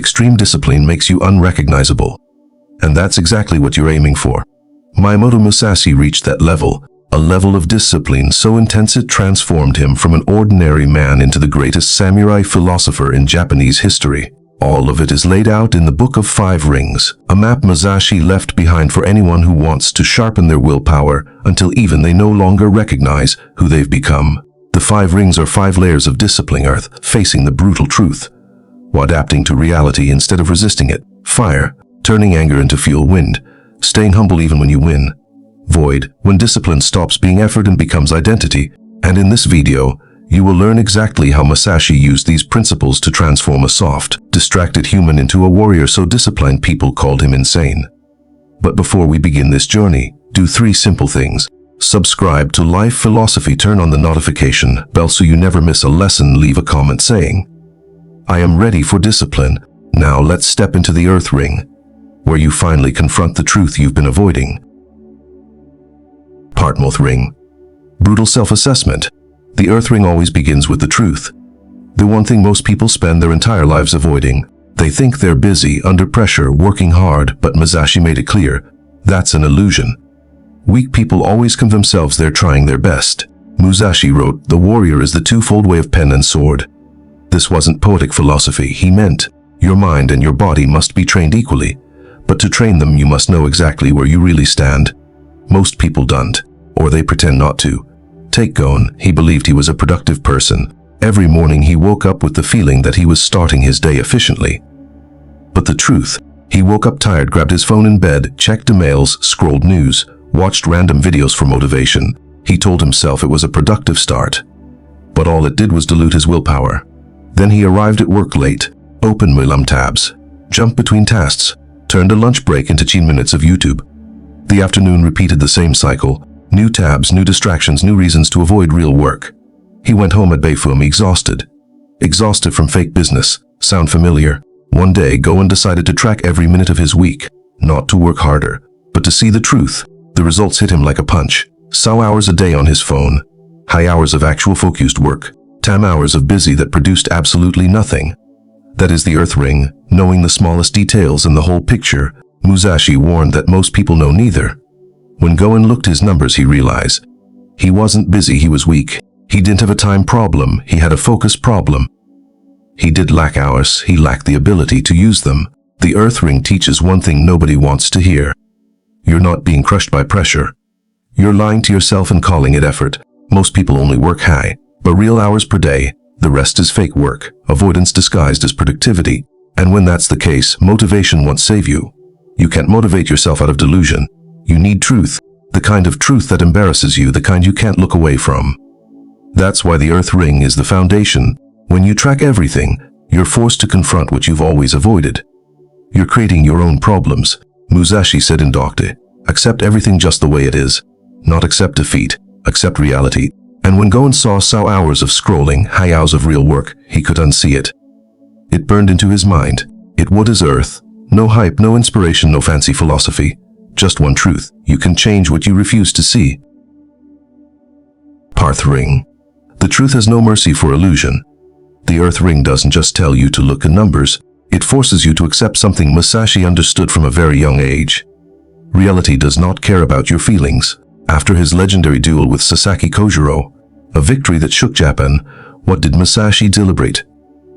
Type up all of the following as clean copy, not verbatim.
Extreme discipline makes you unrecognizable. And that's exactly what you're aiming for. Miyamoto Musashi reached that level, a level of discipline so intense it transformed him from an ordinary man into the greatest samurai philosopher in Japanese history. All of it is laid out in the Book of Five Rings, a map Musashi left behind for anyone who wants to sharpen their willpower until even they no longer recognize who they've become. The 5 rings are 5 layers of discipline: earth, facing the brutal truth, adapting to reality instead of resisting it; fire, turning anger into fuel; wind, staying humble even when you win; void, when discipline stops being effort and becomes identity. And in this video, you will learn exactly how Musashi used these principles to transform a soft, distracted human into a warrior so disciplined people called him insane. But before we begin this journey, do 3 simple things. Subscribe to Life Philosophy, turn on the notification bell so you never miss a lesson, leave a comment saying, "I am ready for discipline." Now let's step into the Earth Ring, where you finally confront the truth you've been avoiding. Partmoth Ring. Brutal self-assessment. The Earth Ring always begins with the truth. The one thing most people spend their entire lives avoiding. They think they're busy, under pressure, working hard, but Musashi made it clear, that's an illusion. Weak people always convince themselves they're trying their best. Musashi wrote, "The warrior is the twofold way of pen and sword." This wasn't poetic philosophy. He meant, your mind and your body must be trained equally, but to train them you must know exactly where you really stand. Most people don't, or they pretend not to. Take Gon, he believed he was a productive person. Every morning he woke up with the feeling that he was starting his day efficiently. But the truth, he woke up tired, grabbed his phone in bed, checked emails, scrolled news, watched random videos for motivation. He told himself it was a productive start, but all it did was dilute his willpower. Then he arrived at work late, opened Miyamoto tabs, jumped between tasks, turned a lunch break into 10 minutes of YouTube. The afternoon repeated the same cycle. New tabs, new distractions, new reasons to avoid real work. He went home at Bayfumi exhausted. Exhausted from fake business. Sound familiar? One day, Goen decided to track every minute of his week, not to work harder, but to see the truth. The results hit him like a punch. So hours a day on his phone. High hours of actual focused work. 10 hours of busy that produced absolutely nothing. That is the Earth Ring, knowing the smallest details and the whole picture. Musashi warned that most people know neither. When Goen looked his numbers, he realized he wasn't busy, he was weak. He didn't have a time problem, he had a focus problem. He did lack hours, he lacked the ability to use them. The Earth Ring teaches one thing nobody wants to hear. You're not being crushed by pressure. You're lying to yourself and calling it effort. Most people only work high, but real hours per day. The rest is fake work, avoidance disguised as productivity. And when that's the case, motivation won't save you. You can't motivate yourself out of delusion. You need truth, the kind of truth that embarrasses you, the kind you can't look away from. That's why the Earth Ring is the foundation. When you track everything, you're forced to confront what you've always avoided. You're creating your own problems. Musashi said in Doctor, accept everything just the way it is. Not accept defeat, accept reality. And when Goen saw hours of scrolling, high hours of real work, he could unsee it. It burned into his mind. It would is Earth. No hype, no inspiration, no fancy philosophy. Just one truth, you can change what you refuse to see. Partmoth Ring. The truth has no mercy for illusion. The Earth Ring doesn't just tell you to look at numbers, it forces you to accept something Musashi understood from a very young age. Reality does not care about your feelings. After his legendary duel with Sasaki Kojiro, a victory that shook Japan, what did Musashi deliberate?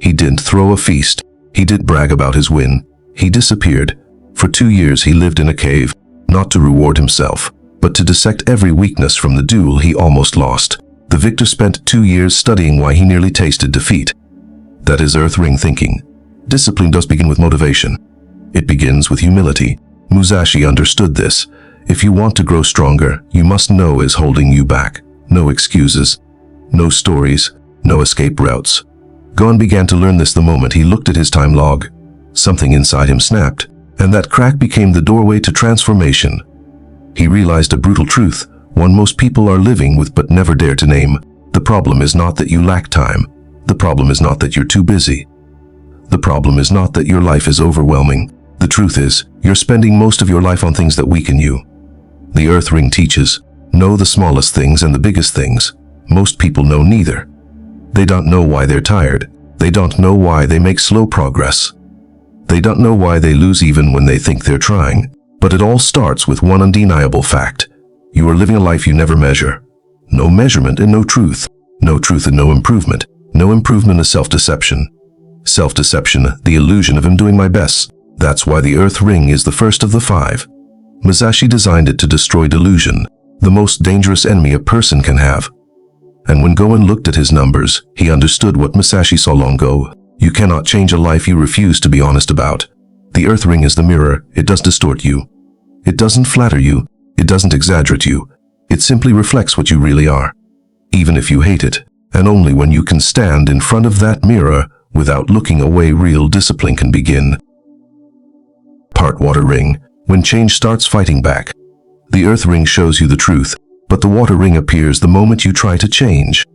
He didn't throw a feast. He didn't brag about his win. He disappeared. For 2 years he lived in a cave. Not to reward himself, but to dissect every weakness from the duel he almost lost. The victor spent 2 years studying why he nearly tasted defeat. That is Earth Ring thinking. Discipline does begin with motivation. It begins with humility. Musashi understood this. If you want to grow stronger, you must know is holding you back. No excuses, no stories, no escape routes. Gon began to learn this the moment he looked at his time log. Something inside him snapped, and that crack became the doorway to transformation. He realized a brutal truth, one most people are living with but never dare to name. The problem is not that you lack time. The problem is not that you're too busy. The problem is not that your life is overwhelming. The truth is, you're spending most of your life on things that weaken you. The Earth Ring teaches, know the smallest things and the biggest things. Most people know neither. They don't know why they're tired. They don't know why they make slow progress. They don't know why they lose even when they think they're trying. But it all starts with one undeniable fact. You are living a life you never measure. No measurement and no truth. No truth and no improvement. No improvement is self-deception. Self-deception, the illusion of I'm doing my best. That's why the Earth Ring is the first of the 5. Musashi designed it to destroy delusion, the most dangerous enemy a person can have. And when Goen looked at his numbers, he understood what Musashi saw long ago. You cannot change a life you refuse to be honest about. The Earth Ring is the mirror. It does distort you. It doesn't flatter you. It doesn't exaggerate you. It simply reflects what you really are. Even if you hate it, and only when you can stand in front of that mirror without looking away, real discipline can begin. Part Water Ring. When change starts fighting back. The Earth Ring shows you the truth, but the Water Ring appears the moment you try to change.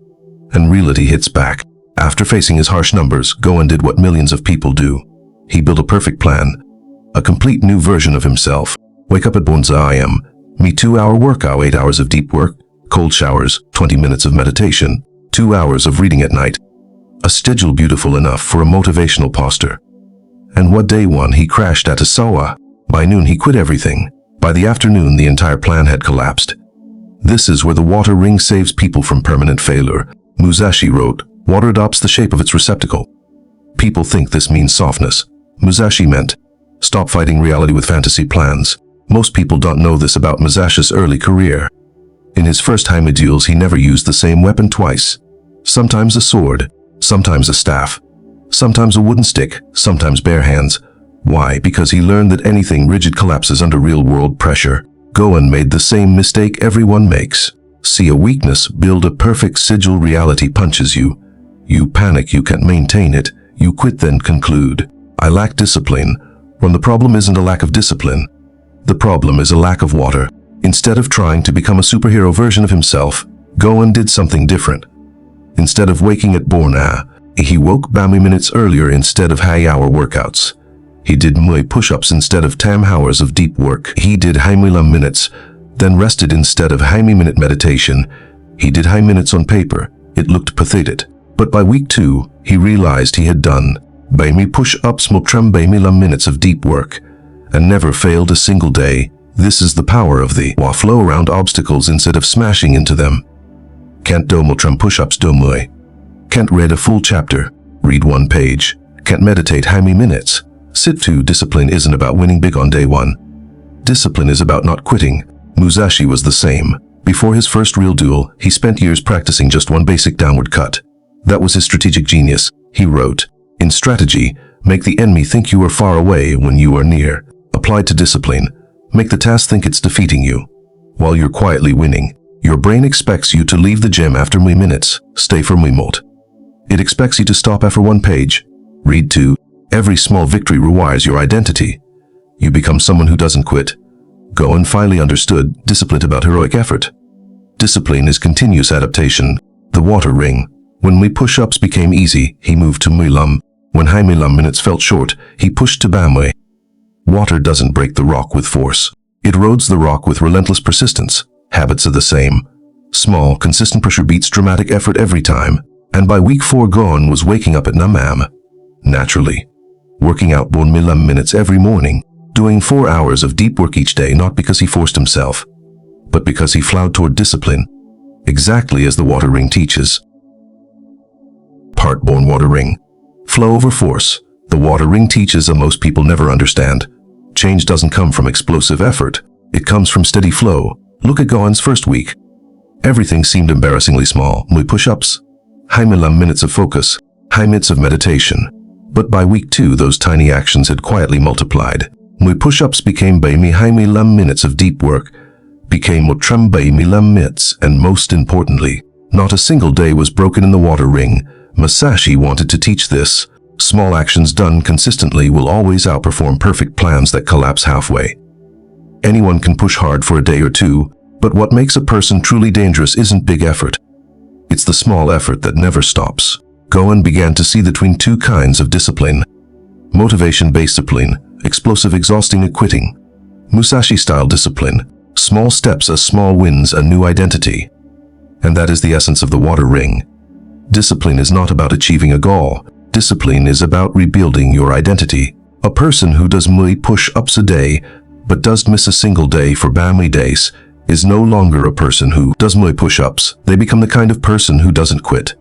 And reality hits back. After facing his harsh numbers, Goen did what millions of people do. He built a perfect plan. A complete new version of himself. Wake up at Bonza IM. Me 2-hour workout, 8 hours of deep work, cold showers, 20 minutes of meditation, 2 hours of reading at night. A schedule beautiful enough for a motivational poster. And what day one he crashed at Asawa. By noon he quit everything. By the afternoon the entire plan had collapsed. This is where the Water Ring saves people from permanent failure. Musashi wrote, water adopts the shape of its receptacle. People think this means softness. Musashi meant, stop fighting reality with fantasy plans. Most people don't know this about Musashi's early career. In his first Haime duels he never used the same weapon twice. Sometimes a sword, sometimes a staff, sometimes a wooden stick, sometimes bare hands. Why? Because he learned that anything rigid collapses under real-world pressure. Goen made the same mistake everyone makes. See a weakness, build a perfect sigil, reality punches you. You panic, you can't maintain it. You quit, then conclude, I lack discipline. When the problem isn't a lack of discipline. The problem is a lack of water. Instead of trying to become a superhero version of himself, Goen did something different. Instead of waking at Borna, he woke Bami minutes earlier instead of high hour workouts. He did Muay push-ups instead of 10 hours of deep work. He did Haimila minutes, then rested instead of Haime minute meditation. He did Haime minutes on paper. It looked pathetic. But by week 2, he realized he had done Bami push-ups, Motrem Bami minutes of deep work, and never failed a single day. This is the power of the Wa flow around obstacles instead of smashing into them. Can't do Motrem push-ups, do Muay. Can't read a full chapter, read 1 page. Can't meditate Haime minutes. Sit to. Discipline isn't about winning big on day 1. Discipline is about not quitting. Musashi was the same. Before his first real duel, he spent years practicing just one basic downward cut. That was his strategic genius. He wrote, in strategy, make the enemy think you are far away when you are near. Applied to discipline, make the task think it's defeating you. While you're quietly winning, your brain expects you to leave the gym after Mui minutes, stay for Mui mult. It expects you to stop after 1 page, read 2. Every small victory rewires your identity. You become someone who doesn't quit. Goen finally understood discipline about heroic effort. Discipline is continuous adaptation. The Water Ring. When Mui push-ups became easy, he moved to Mui Lum. When Haime Lum minutes felt short, he pushed to Bamwe. Water doesn't break the rock with force. It erodes the rock with relentless persistence. Habits are the same. Small, consistent pressure beats dramatic effort every time. And by week 4, Goen was waking up at Namam. Naturally. Working out Bon Milam minutes every morning. Doing 4 hours of deep work each day, not because he forced himself, but because he flowed toward discipline. Exactly as the Water Ring teaches. Part Born Water Ring. Flow over force. The Water Ring teaches most people never understand. Change doesn't come from explosive effort. It comes from steady flow. Look at Goen's first week. Everything seemed embarrassingly small. Mui push-ups, Haime minutes of focus, high minutes of meditation. But by week 2, those tiny actions had quietly multiplied. Mui push-ups became Baimi Haime minutes of deep work, became Motrem Baimi minutes, and most importantly, not a single day was broken in the Water Ring. Musashi wanted to teach this. Small actions done consistently will always outperform perfect plans that collapse halfway. Anyone can push hard for a day or 2, but what makes a person truly dangerous isn't big effort. It's the small effort that never stops. Goen began to see between 2 kinds of discipline. Motivation-based discipline, explosive, exhausting, and quitting. Musashi-style discipline, small steps as small wins, a new identity. And that is the essence of the Water Ring. Discipline is not about achieving a goal. Discipline is about rebuilding your identity. A person who does push-ups a day, but does miss a single day for Bami days, is no longer a person who does push-ups. They become the kind of person who doesn't quit.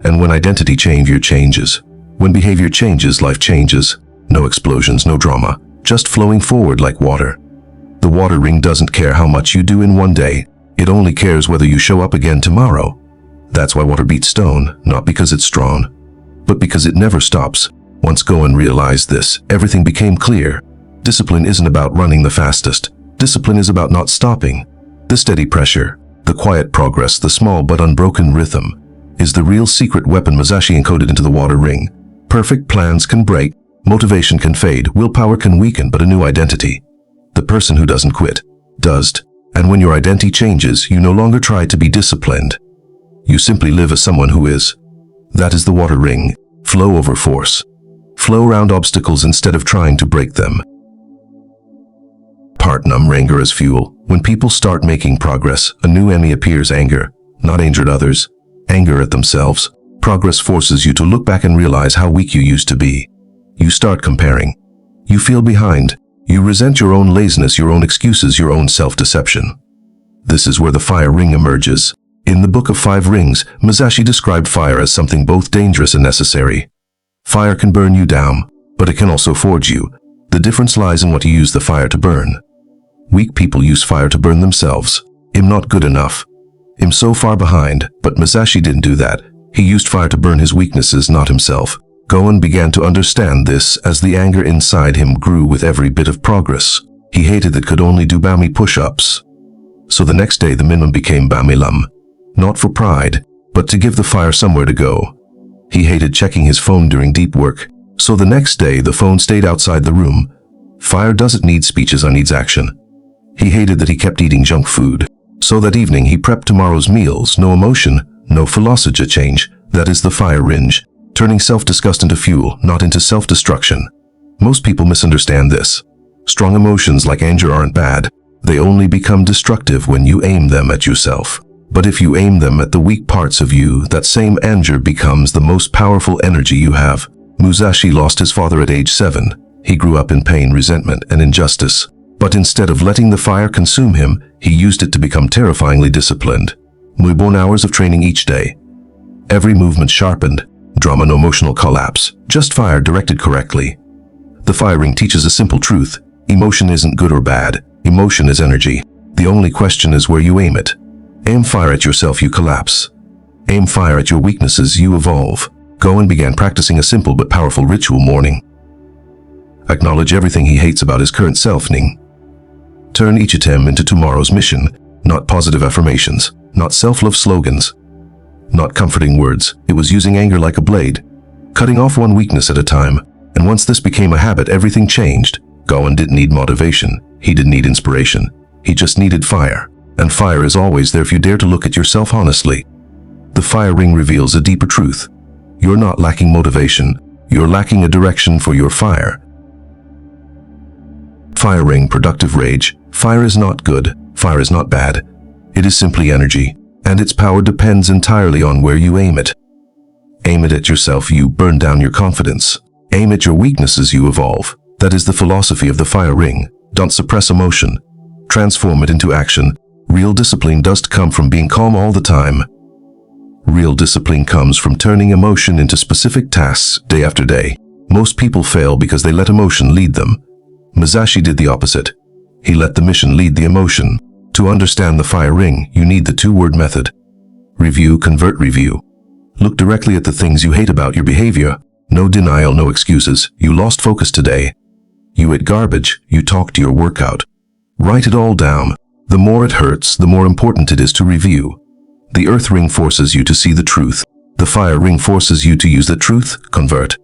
And when identity changes. When behavior changes, life changes. No explosions, no drama, just flowing forward like water. The water ring doesn't care how much you do in one day. It only cares whether you show up again tomorrow. That's why water beats stone, not because it's strong, but because it never stops. Once Goen realized this, everything became clear. Discipline isn't about running the fastest. Discipline is about not stopping. The steady pressure, the quiet progress, the small but unbroken rhythm, is the real secret weapon Musashi encoded into the water ring. Perfect plans can break, motivation can fade, willpower can weaken, but a new identity. The person who doesn't quit, does. And when your identity changes, you no longer try to be disciplined. You simply live as someone who is. That is the water ring. Flow over force. Flow around obstacles instead of trying to break them. Part numb anger as fuel. When people start making progress, a new enemy appears: anger. Not anger at others, anger at themselves. Progress forces you to look back and realize how weak you used to be. You start comparing. You feel behind. You resent your own laziness, your own excuses, your own self-deception. This is where the fire ring emerges. In the Book of Five Rings, Musashi described fire as something both dangerous and necessary. Fire can burn you down, but it can also forge you. The difference lies in what you use the fire to burn. Weak people use fire to burn themselves. I'm not good enough. I'm so far behind, but Musashi didn't do that. He used fire to burn his weaknesses, not himself. Goen began to understand this as the anger inside him grew with every bit of progress. He hated that could only do Bami push-ups. So the next day the minimum became Bami lum. Not for pride, but to give the fire somewhere to go. He hated checking his phone during deep work, so the next day the phone stayed outside the room. Fire doesn't need speeches, it needs action. He hated that he kept eating junk food, so that evening he prepped tomorrow's meals. No emotion, no philosophy change. That is the fire ring, turning self-disgust into fuel, not into self-destruction. Most people misunderstand this. Strong emotions like anger aren't bad. They only become destructive when you aim them at yourself. But if you aim them at the weak parts of you, that same anger becomes the most powerful energy you have. Musashi lost his father at age 7. He grew up in pain, resentment, and injustice. But instead of letting the fire consume him, he used it to become terrifyingly disciplined. Born hours of training each day. Every movement sharpened. Drama, no emotional collapse. Just fire directed correctly. The fire ring teaches a simple truth. Emotion isn't good or bad. Emotion is energy. The only question is where you aim it. Aim fire at yourself, you collapse. Aim fire at your weaknesses, you evolve. Goen began practicing a simple but powerful ritual morning. Acknowledge everything he hates about his current self. Turn each attempt into tomorrow's mission. Not positive affirmations, not self-love slogans, not comforting words. It was using anger like a blade, cutting off one weakness at a time. And once this became a habit, everything changed. Goen didn't need motivation. He didn't need inspiration. He just needed fire. And fire is always there if you dare to look at yourself honestly. The fire ring reveals a deeper truth. You're not lacking motivation. You're lacking a direction for your fire. Fire ring, productive rage. Fire is not good. Fire is not bad. It is simply energy, and its power depends entirely on where you aim it. Aim it at yourself, you burn down your confidence. Aim at your weaknesses, you evolve. That is the philosophy of the fire ring. Don't suppress emotion. Transform it into action. Real discipline doesn't come from being calm all the time. Real discipline comes from turning emotion into specific tasks day after day. Most people fail because they let emotion lead them. Musashi did the opposite. He let the mission lead the emotion. To understand the fire ring, you need the two-word method. Review, convert, review. Look directly at the things you hate about your behavior. No denial, no excuses. You lost focus today. You ate garbage. You talked your workout. Write it all down. The more it hurts, the more important it is to review. The earth ring forces you to see the truth. The fire ring forces you to use the truth, convert.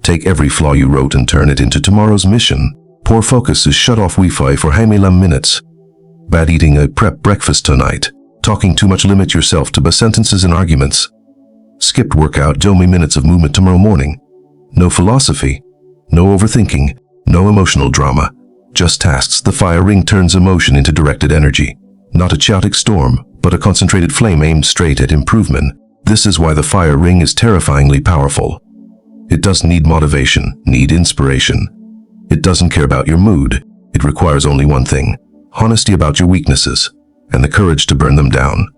Take every flaw you wrote and turn it into tomorrow's mission. Poor focus is shut off Wi-Fi for Hamilam minutes. Bad eating, a prep breakfast tonight. Talking too much, limit yourself to sentences and arguments. Skipped workout, Jomi minutes of movement tomorrow morning. No philosophy. No overthinking. No emotional drama. Just tasks. The fire ring turns emotion into directed energy. Not a chaotic storm, but a concentrated flame aimed straight at improvement. This is why the fire ring is terrifyingly powerful. It doesn't need motivation, need inspiration. It doesn't care about your mood. It requires only one thing: honesty about your weaknesses, and the courage to burn them down.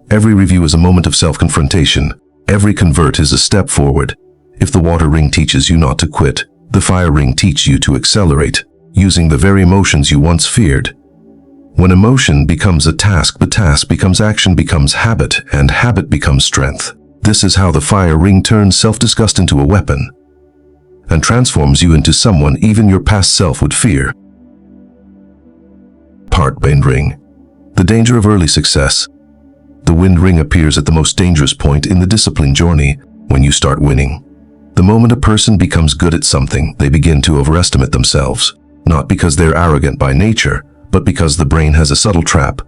Every review is a moment of self-confrontation. Every convert is a step forward. If the water ring teaches you not to quit, the fire ring teaches you to accelerate, using the very emotions you once feared. When emotion becomes a task, the task becomes action, becomes habit, and habit becomes strength. This is how the fire ring turns self-disgust into a weapon and transforms you into someone even your past self would fear. Wind ring. The danger of early success. The wind ring appears at the most dangerous point in the discipline journey, when you start winning. The moment a person becomes good at something, they begin to overestimate themselves, not because they're arrogant by nature, but because the brain has a subtle trap.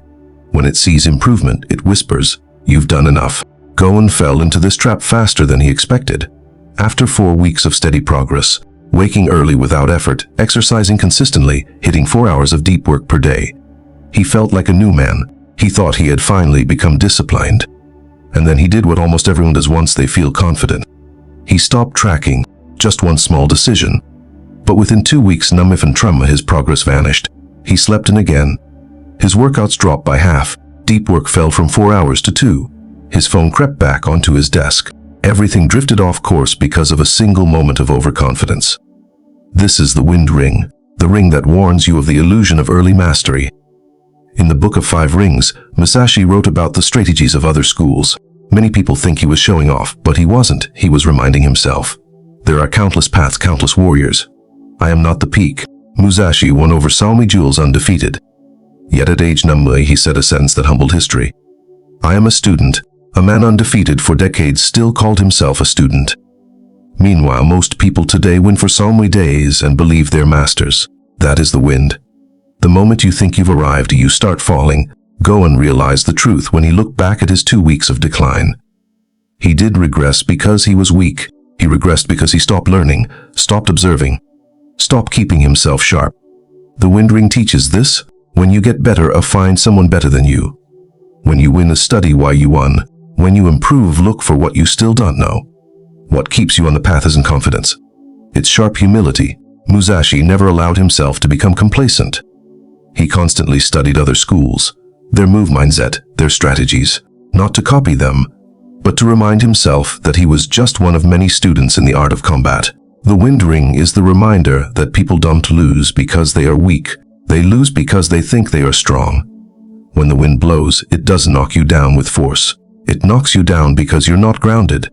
When it sees improvement, it whispers, "You've done enough." Goen fell into this trap faster than he expected. After 4 weeks of steady progress, waking early without effort, exercising consistently, hitting 4 hours of deep work per day, he felt like a new man. He thought he had finally become disciplined. And then he did what almost everyone does once they feel confident. He stopped tracking, just one small decision. But within 2 weeks, numif and trauma, his progress vanished. He slept in again. His workouts dropped by half. Deep work fell from 4 hours to 2. His phone crept back onto his desk. Everything drifted off course because of a single moment of overconfidence. This is the wind ring, the ring that warns you of the illusion of early mastery. In the Book of 5 Rings, Musashi wrote about the strategies of other schools. Many people think he was showing off, but he wasn't. He was reminding himself. There are countless paths, countless warriors. I am not the peak. Musashi won over samurai jewels undefeated. Yet at age 9, he said a sentence that humbled history. I am a student. A man undefeated for decades still called himself a student. Meanwhile, most people today win for samurai days and believe they're masters. That is the wind. The moment you think you've arrived, you start falling. Goen realized the truth when he looked back at his 2 weeks of decline. He did regress because he was weak. He regressed because he stopped learning, stopped observing, stopped keeping himself sharp. The wind ring teaches this. When you get better, find someone better than you. When you win, study why you won. When you improve, look for what you still don't know. What keeps you on the path isn't confidence. It's sharp humility. Musashi never allowed himself to become complacent. He constantly studied other schools, their move mindset, their strategies, not to copy them, but to remind himself that he was just one of many students in the art of combat. The wind ring is the reminder that people don't lose because they are weak. They lose because they think they are strong. When the wind blows, it doesn't knock you down with force. It knocks you down because you're not grounded.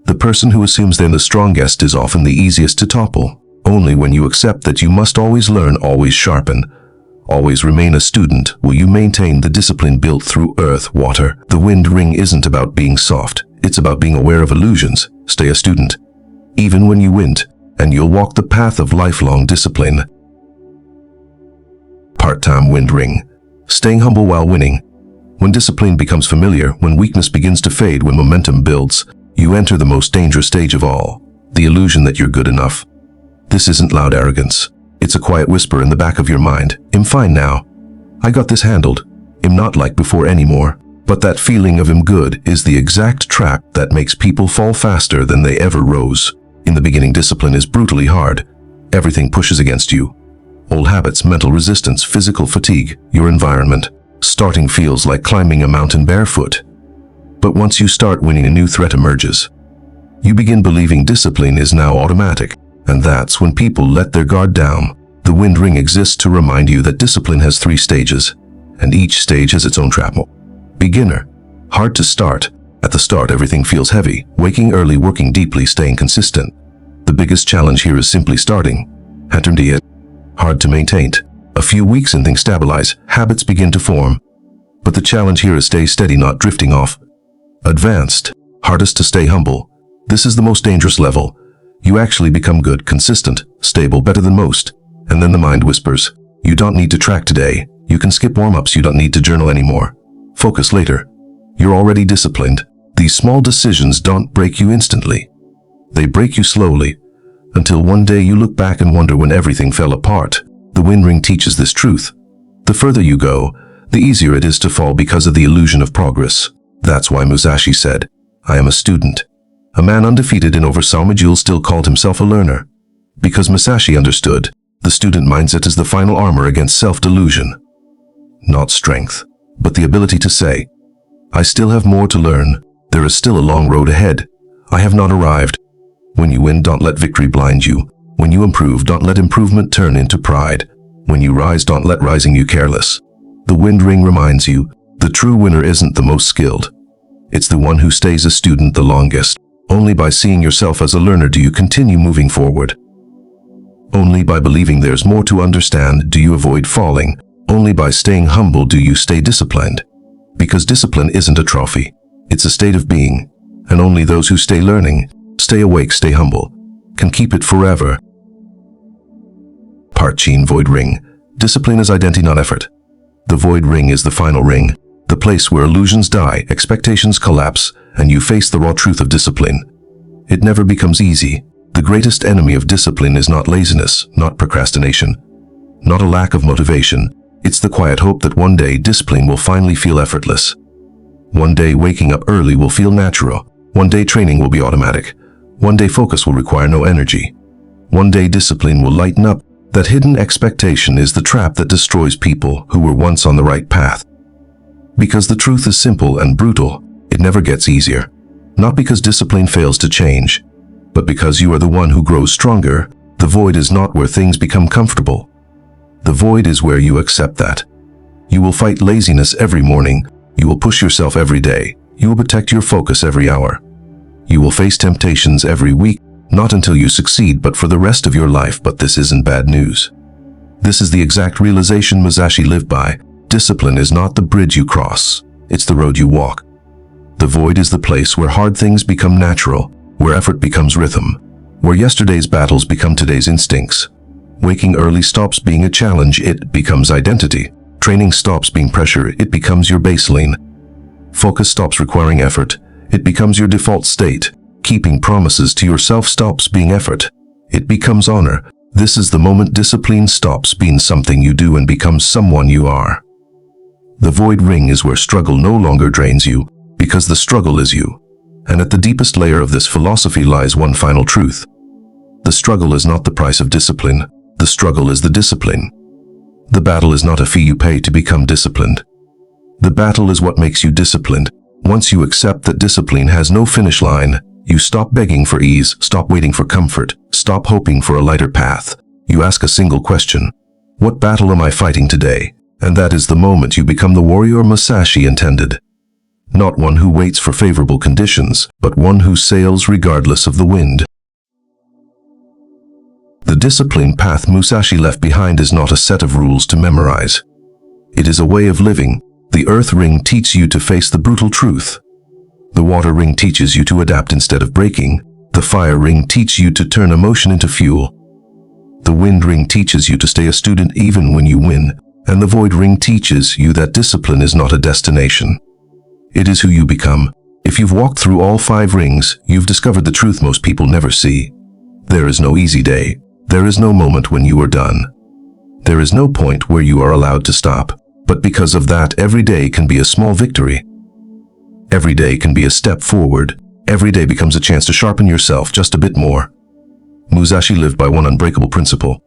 The person who assumes they're the strongest is often the easiest to topple. Only when you accept that you must always learn, always sharpen, always remain a student, will you maintain the discipline built through earth, water. The wind ring isn't about being soft. It's about being aware of illusions. Stay a student, even when you win, and you'll walk the path of lifelong discipline. Part-time wind ring. Staying humble while winning. When discipline becomes familiar, when weakness begins to fade, when momentum builds, you enter the most dangerous stage of all, the illusion that you're good enough. This isn't loud arrogance. It's a quiet whisper in the back of your mind. I'm fine now. I got this handled. I'm not like before anymore. But that feeling of I'm good is the exact trap that makes people fall faster than they ever rose. In the beginning, discipline is brutally hard. Everything pushes against you. Old habits, mental resistance, physical fatigue, your environment. Starting feels like climbing a mountain barefoot. But once you start winning, a new threat emerges. You begin believing discipline is now automatic, and that's when people let their guard down. The wind ring exists to remind you that discipline has 3 stages, and each stage has its own trap. Beginner. Hard to start. At the start, everything feels heavy. Waking early, working deeply, staying consistent. The biggest challenge here is simply starting. Intermediate. Hard to maintain. A few weeks and things stabilize, habits begin to form. But the challenge here is stay steady, not drifting off. Advanced. Hardest to stay humble. This is the most dangerous level. You actually become good, consistent, stable, better than most. And then the mind whispers, you don't need to track today. You can skip warm-ups, you don't need to journal anymore. Focus later. You're already disciplined. These small decisions don't break you instantly. They break you slowly, until one day you look back and wonder when everything fell apart. The wind ring teaches this truth. The further you go, the easier it is to fall because of the illusion of progress. That's why Musashi said, I am a student. A man undefeated in over samurai jewels still called himself a learner. Because Musashi understood, The student mindset is the final armor against self-delusion. Not strength, but the ability to say, I still have more to learn. There is still a long road ahead. I have not arrived. When you win, don't let victory blind you. When you improve, don't let improvement turn into pride. When you rise, don't let rising you careless. The wind ring reminds you, the true winner isn't the most skilled. It's the one who stays a student the longest. Only by seeing yourself as a learner do you continue moving forward. Only by believing there's more to understand do you avoid falling. Only by staying humble do you stay disciplined. Because discipline isn't a trophy. It's a state of being. And only those who stay learning, stay awake, stay humble, can keep it forever. Part Chin Void Ring. Discipline is identity, not effort. The void ring is the final ring, the place where illusions die, expectations collapse, and you face the raw truth of discipline. It never becomes easy. The greatest enemy of discipline is not laziness, not procrastination, not a lack of motivation. It's the quiet hope that one day discipline will finally feel effortless. One day waking up early will feel natural. One day training will be automatic. One day focus will require no energy. One day discipline will lighten up. That hidden expectation is the trap that destroys people who were once on the right path. Because the truth is simple and brutal, it never gets easier. Not because discipline fails to change, but because you are the one who grows stronger. The void is not where things become comfortable. The void is where you accept that. You will fight laziness every morning. You will push yourself every day. You will protect your focus every hour. You will face temptations every week. Not until you succeed, but for the rest of your life. But this isn't bad news. This is the exact realization Musashi lived by. Discipline is not the bridge you cross. It's the road you walk. The void is the place where hard things become natural, where effort becomes rhythm, where yesterday's battles become today's instincts. Waking early stops being a challenge, it becomes identity. Training stops being pressure, it becomes your baseline. Focus stops requiring effort, it becomes your default state. Keeping promises to yourself stops being effort. It becomes honor. This is the moment discipline stops being something you do and becomes someone you are. The void ring is where struggle no longer drains you, because the struggle is you. And at the deepest layer of this philosophy lies one final truth. The struggle is not the price of discipline. The struggle is the discipline. The battle is not a fee you pay to become disciplined. The battle is what makes you disciplined. Once you accept that discipline has no finish line, you stop begging for ease, stop waiting for comfort, stop hoping for a lighter path. You ask a single question: what battle am I fighting today? And that is the moment you become the warrior Musashi intended. Not one who waits for favorable conditions, but one who sails regardless of the wind. The disciplined path Musashi left behind is not a set of rules to memorize. It is a way of living. The earth ring teaches you to face the brutal truth. The water ring teaches you to adapt instead of breaking. The fire ring teaches you to turn emotion into fuel. The wind ring teaches you to stay a student even when you win. And the void ring teaches you that discipline is not a destination. It is who you become. If you've walked through all 5 rings, you've discovered the truth most people never see. There is no easy day. There is no moment when you are done. There is no point where you are allowed to stop. But because of that, every day can be a small victory. Every day can be a step forward. Every day becomes a chance to sharpen yourself just a bit more. Musashi lived by one unbreakable principle.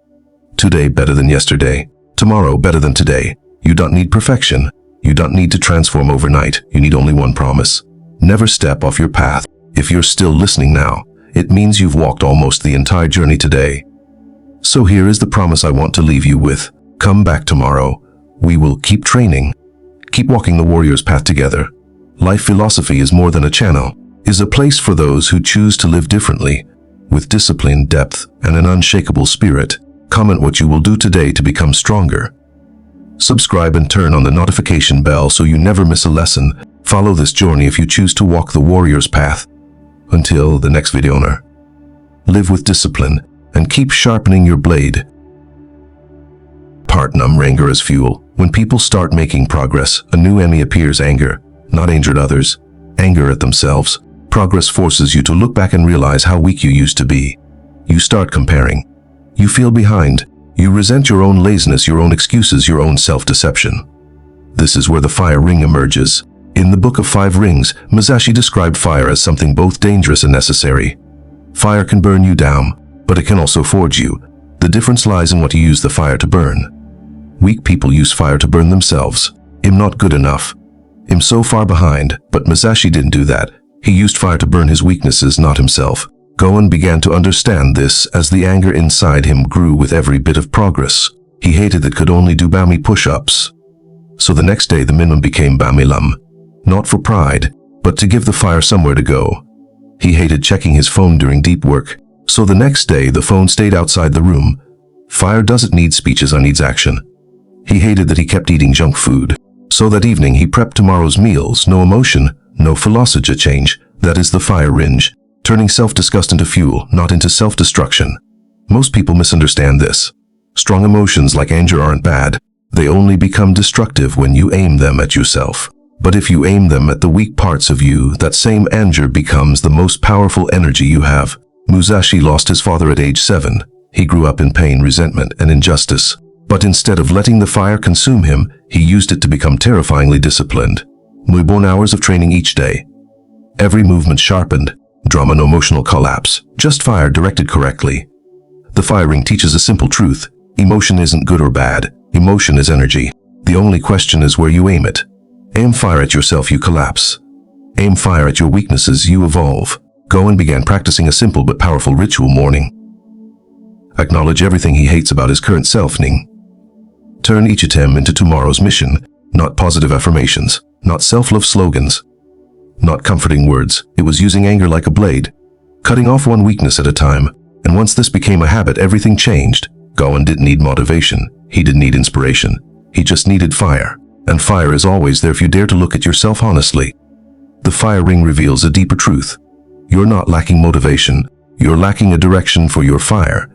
Today better than yesterday. Tomorrow better than today. You don't need perfection. You don't need to transform overnight. You need only one promise. Never step off your path. If you're still listening now, it means you've walked almost the entire journey today. So here is the promise I want to leave you with. Come back tomorrow. We will keep training. Keep walking the warrior's path together. Life philosophy is more than a channel, is a place for those who choose to live differently, with discipline, depth, and an unshakable spirit. Comment what you will do today to become stronger. Subscribe and turn on the notification bell so you never miss a lesson. Follow this journey if you choose to walk the warrior's path. Until the next video, live with discipline and keep sharpening your blade. Part numb anger as fuel. When people start making progress, a new enemy appears: anger. Not anger at others, anger at themselves. Progress forces you to look back and realize how weak you used to be. You start comparing. You feel behind. You resent your own laziness, your own excuses, your own self-deception. This is where the fire ring emerges. In the Book of 5 Rings, Musashi described fire as something both dangerous and necessary. Fire can burn you down, but it can also forge you. The difference lies in what you use the fire to burn. Weak people use fire to burn themselves. I'm not good enough. I'm so far behind, but Musashi didn't do that. He used fire to burn his weaknesses, not himself. Goen began to understand this as the anger inside him grew with every bit of progress. He hated that could only do bami push-ups. So the next day the minimum became bamilam. Not for pride, but to give the fire somewhere to go. He hated checking his phone during deep work, so the next day the phone stayed outside the room. Fire doesn't need speeches, it needs action. He hated that he kept eating junk food. So that evening he prepped tomorrow's meals, no emotion, no philosophy change, that is the fire ringe, turning self-disgust into fuel, not into self-destruction. Most people misunderstand this. Strong emotions like anger aren't bad, they only become destructive when you aim them at yourself. But if you aim them at the weak parts of you, that same anger becomes the most powerful energy you have. Musashi lost his father at age 7. He grew up in pain, resentment, and injustice. But instead of letting the fire consume him, he used it to become terrifyingly disciplined. Muy born hours of training each day. Every movement sharpened. Drama, no emotional collapse. Just fire directed correctly. The fire ring teaches a simple truth. Emotion isn't good or bad. Emotion is energy. The only question is where you aim it. Aim fire at yourself, you collapse. Aim fire at your weaknesses, you evolve. Goen began practicing a simple but powerful ritual morning. Acknowledge everything he hates about his current self, Ning. Turn each attempt into tomorrow's mission, not positive affirmations, not self-love slogans, not comforting words. It was using anger like a blade, cutting off one weakness at a time. And once this became a habit, everything changed. Goen didn't need motivation. He didn't need inspiration. He just needed fire. And fire is always there if you dare to look at yourself honestly. The fire ring reveals a deeper truth. You're not lacking motivation. You're lacking a direction for your fire.